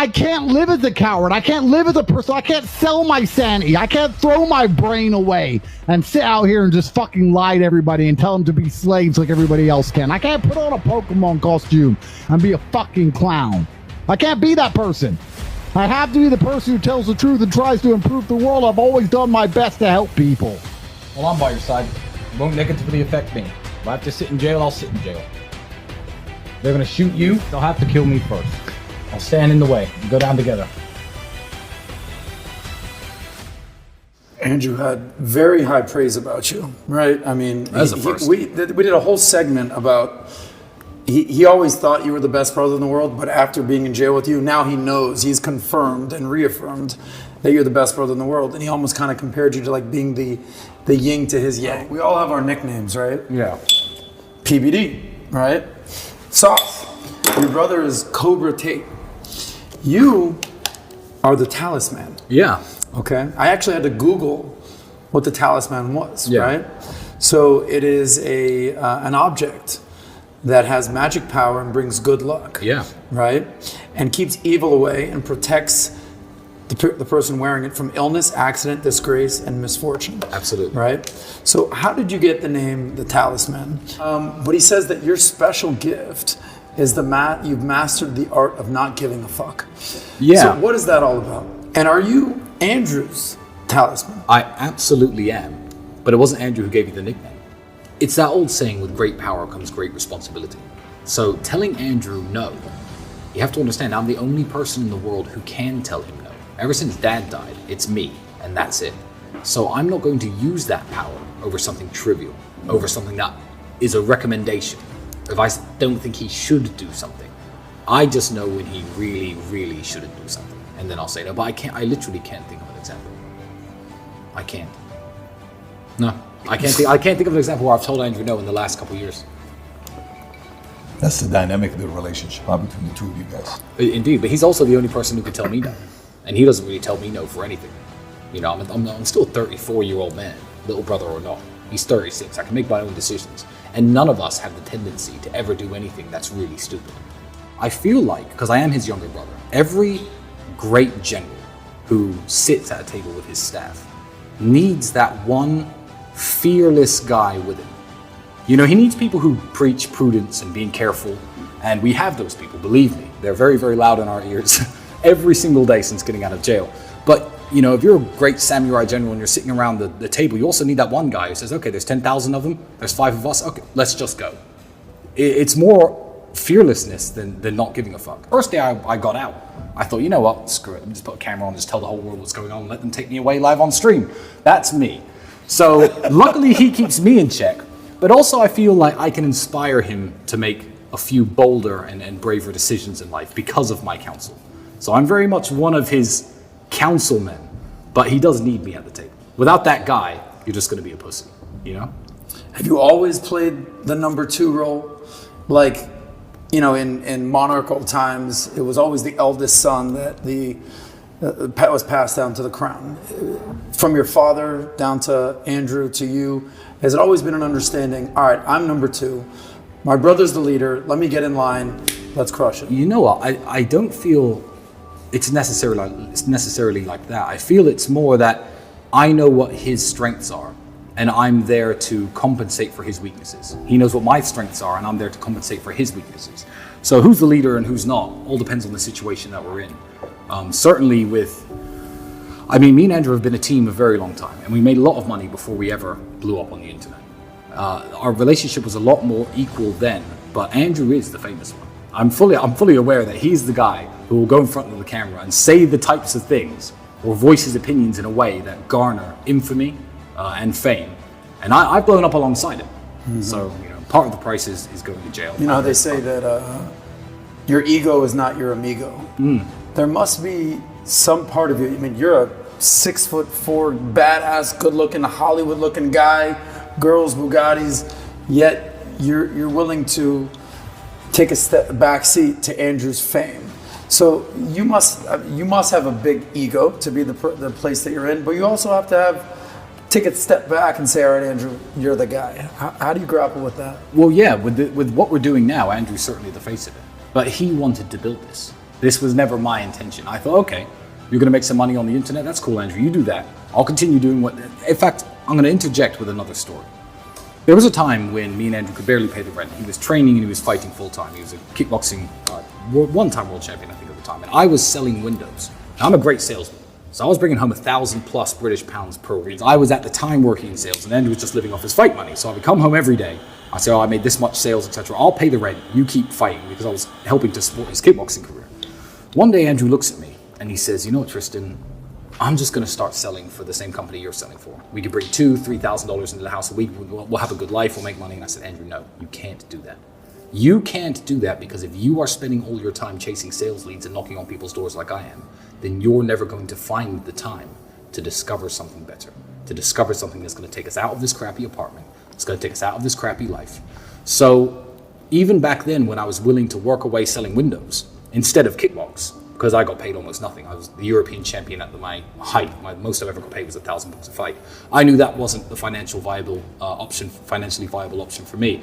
I can't live as a coward. I can't live as a person. I can't sell my sanity. I can't throw my brain away and sit out here and just fucking lie to everybody and tell them to be slaves like everybody else can. I can't put on a Pokemon costume and be a fucking clown. I can't be that person. I have to be the person who tells the truth and tries to improve the world. I've always done my best to help people. Well, I'm by your side. It won't negatively affect me. If I have to sit in jail, I'll sit in jail. If they're gonna shoot you, they'll have to kill me first. I'll stand in the way and go down together. Andrew had very high praise about you, right? I mean, That's a first. We did a whole segment about he always thought you were the best brother in the world, but after being in jail with you, now he knows, he's confirmed and reaffirmed that you're the best brother in the world, and he almost kind of compared you to like being the yin to his yang. We all have our nicknames, right? Yeah. PBD, right? Sauce. Your brother is Cobra Tate. You are the talisman. Yeah. Okay. I actually had to Google what the talisman was, Yeah. right? So it is an object that has magic power and brings good luck. Yeah. Right? And keeps evil away and protects the person wearing it from illness, accident, disgrace, and misfortune. Absolutely. Right? So how did you get the name the talisman? But he says that your special gift is you've mastered the art of not giving a fuck. Yeah. So what is that all about? And are you Andrew's talisman? I absolutely am. But it wasn't Andrew who gave you the nickname. It's that old saying, with great power comes great responsibility. So telling Andrew no, you have to understand I'm the only person in the world who can tell him no. Ever since Dad died, it's me, and that's it. So I'm not going to use that power over something trivial, over something that is a recommendation. If I don't think he should do something, I just know when he really, really shouldn't do something. And then I'll say no, but I literally can't think of an example. I can't. No, I can't think of an example where I've told Andrew no in the last couple of years. That's the dynamic of the relationship between the two of you guys. Indeed, but he's also the only person who could tell me no. And he doesn't really tell me no for anything. You know, I'm still a 34-year-old man, little brother or not. He's 36. I can make my own decisions. And none of us have the tendency to ever do anything that's really stupid. I feel like, because I am his younger brother, every great general who sits at a table with his staff needs that one fearless guy with him. You know, he needs people who preach prudence and being careful. And we have those people, believe me. They're very, very loud in our ears every single day since getting out of jail. But, you know, if you're a great samurai general and you're sitting around the table, you also need that one guy who says, okay, there's 10,000 of them, there's 5 of us, okay, let's just go. It's more fearlessness than not giving a fuck. First day I got out, I thought, you know what, screw it, let me just put a camera on, just tell the whole world what's going on and let them take me away live on stream. That's me. So luckily he keeps me in check, but also I feel like I can inspire him to make a few bolder and braver decisions in life because of my counsel. So I'm very much one of his councilmen, but he does need me at the table. Without that guy, you're just going to be a pussy, you know? Have you always played the number 2 role? Like, you know, in monarchical times, it was always the eldest son that was passed down to the crown. From your father down to Andrew to you, has it always been an understanding, all right, I'm number 2, my brother's the leader, let me get in line, let's crush it? You know what, I don't feel it's necessarily like that. I feel it's more that I know what his strengths are, and I'm there to compensate for his weaknesses. He knows what my strengths are, and I'm there to compensate for his weaknesses. So who's the leader and who's not all depends on the situation that we're in. Certainly me and Andrew have been a team a very long time, and we made a lot of money before we ever blew up on the internet. Our relationship was a lot more equal then, but Andrew is the famous one. I'm fully aware that he's the guy who will go in front of the camera and say the types of things or voice his opinions in a way that garner infamy and fame. And I've blown up alongside him. Mm-hmm. So, you know, part of the price is going to jail. You know, they say that your ego is not your amigo. Mm. There must be some part of you, I mean, you're a 6'4", badass, good-looking, Hollywood-looking guy, girls, Bugattis, yet you're willing to take a back seat to Andrew's fame. So you must have a big ego to be the place that you're in, but you also have to take a step back and say, all right, Andrew, you're the guy. How do you grapple with that? Well, yeah, with what we're doing now, Andrew's certainly the face of it. But he wanted to build this. This was never my intention. I thought, okay, you're going to make some money on the internet. That's cool, Andrew. You do that. I'll continue doing what. In fact, I'm going to interject with another story. There was a time when me and Andrew could barely pay the rent. He was training and he was fighting full time. He was a kickboxing one-time world champion, I think, at the time. And I was selling windows. Now, I'm a great salesman. So I was bringing home 1,000 plus British pounds per week. I was at the time working in sales, and Andrew was just living off his fight money. So I would come home every day. I say, oh, I made this much sales, etc. I'll pay the rent. You keep fighting, because I was helping to support his kickboxing career. One day, Andrew looks at me and he says, you know what, Tristan, I'm just going to start selling for the same company you're selling for. We could bring $2,000-$3,000 into the house a week. We'll have a good life. We'll make money. And I said, Andrew, no, you can't do that. You can't do that, because if you are spending all your time chasing sales leads and knocking on people's doors like I am, then you're never going to find the time to discover something better, to discover something that's going to take us out of this crappy apartment. It's going to take us out of this crappy life. So even back then, when I was willing to work away selling windows instead of kickbox, because I got paid almost nothing. I was the European champion at my height. My most I've ever got paid was $1,000 a fight. I knew that wasn't the financially viable option for me.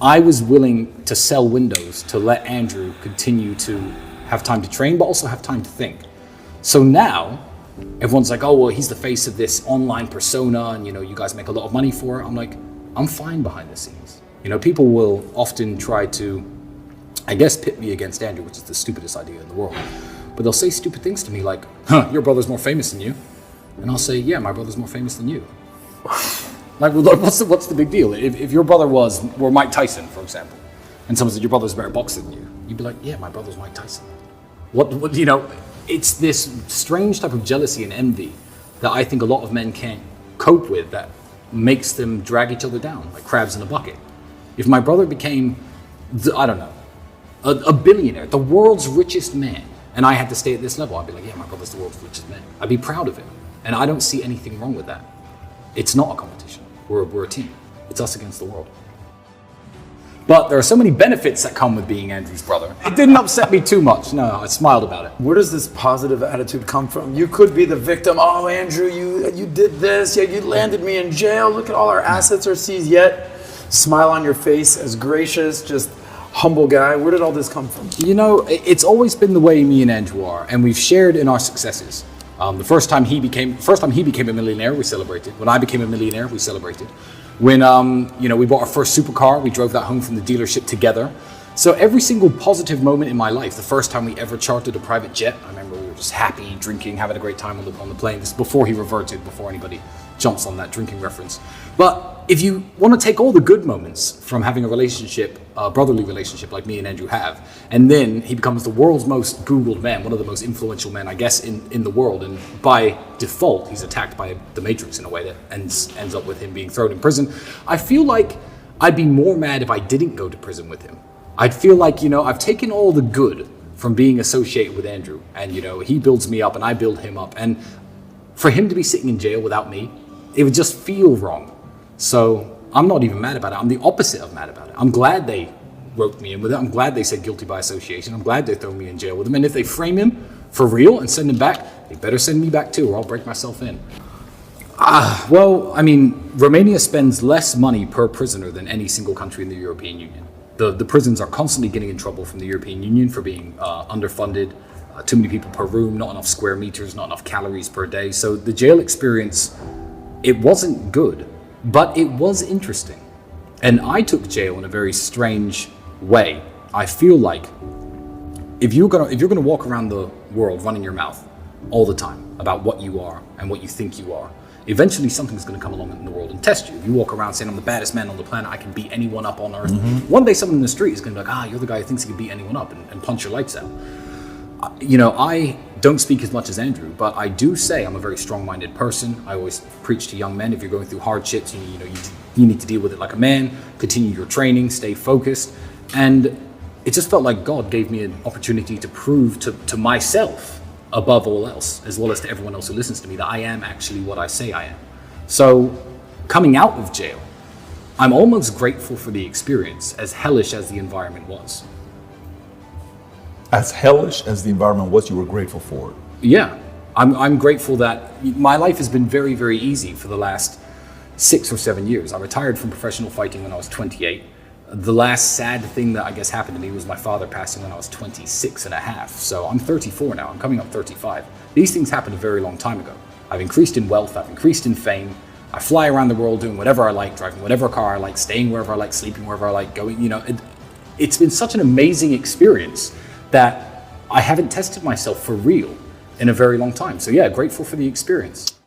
I was willing to sell windows to let Andrew continue to have time to train, but also have time to think. So now, everyone's like, oh, well, he's the face of this online persona, and you guys make a lot of money for it. I'm like, I'm fine behind the scenes. People will often try to, I guess, pit me against Andrew, which is the stupidest idea in the world. But they'll say stupid things to me like, your brother's more famous than you. And I'll say, yeah, my brother's more famous than you. Like, well, what's the big deal? If your brother were Mike Tyson, for example, and someone said your brother's a better boxer than you, you'd be like, yeah, my brother's Mike Tyson. What it's this strange type of jealousy and envy that I think a lot of men can't cope with, that makes them drag each other down like crabs in a bucket. If my brother became, a billionaire, the world's richest man, and I had to stay at this level, I'd be like, yeah, my brother's the world's richest man. I'd be proud of him. And I don't see anything wrong with that. It's not a competition. We're a team. It's us against the world. But there are so many benefits that come with being Andrew's brother. It didn't upset me too much. No, I smiled about it. Where does this positive attitude come from? You could be the victim. Oh, Andrew, you did this. Yeah, you landed me in jail. Look at all our assets are seized. Yet, smile on your face, as gracious, just humble guy. Where did all this come from? It's always been the way me and Andrew are, and we've shared in our successes. The first time he became a millionaire, we celebrated. When I became a millionaire, we celebrated. When we bought our first supercar, we drove that home from the dealership together. So every single positive moment in my life, the first time we ever chartered a private jet, I remember we were just happy, drinking, having a great time on the plane. This is before he reverted, before anybody jumps on that drinking reference. But if you want to take all the good moments from having a relationship, a brotherly relationship like me and Andrew have, and then he becomes the world's most Googled man, one of the most influential men, I guess, in the world, and by default, he's attacked by the Matrix in a way that ends up with him being thrown in prison. I feel like I'd be more mad if I didn't go to prison with him. I'd feel like, I've taken all the good from being associated with Andrew, and, he builds me up and I build him up, and for him to be sitting in jail without me, it would just feel wrong. So I'm not even mad about it. I'm the opposite of mad about it. I'm glad they roped me in with it. I'm glad they said guilty by association. I'm glad they throw me in jail with him. And if they frame him for real and send him back, they better send me back too, or I'll break myself in. Romania spends less money per prisoner than any single country in the European Union. The prisons are constantly getting in trouble from the European Union for being underfunded, too many people per room, not enough square meters, not enough calories per day. So the jail experience, it wasn't good, but it was interesting. And I took jail in a very strange way. I feel like if you're gonna walk around the world running your mouth all the time about what you are and what you think you are, eventually something's gonna come along in the world and test you. If you walk around saying I'm the baddest man on the planet, I can beat anyone up on earth. One day someone in the street is gonna be like, you're the guy who thinks he can beat anyone up and punch your lights out. I don't speak as much as Andrew, but I do say I'm a very strong-minded person. I always preach to young men, if you're going through hardships, you need to deal with it like a man, continue your training, stay focused. And it just felt like God gave me an opportunity to prove to myself, above all else, as well as to everyone else who listens to me, that I am actually what I say I am. So coming out of jail, I'm almost grateful for the experience, as hellish as the environment was. As hellish as the environment was, you were grateful for it. Yeah, I'm grateful that my life has been very, very easy for the last 6 or 7 years. I retired from professional fighting when I was 28. The last sad thing that I guess happened to me was my father passing when I was 26 and a half. So I'm 34 now. I'm coming up 35. These things happened a very long time ago. I've increased in wealth. I've increased in fame. I fly around the world doing whatever I like, driving whatever car I like, staying wherever I like, sleeping wherever I like, going, you know, it's been such an amazing experience that I haven't tested myself for real in a very long time. So yeah, grateful for the experience.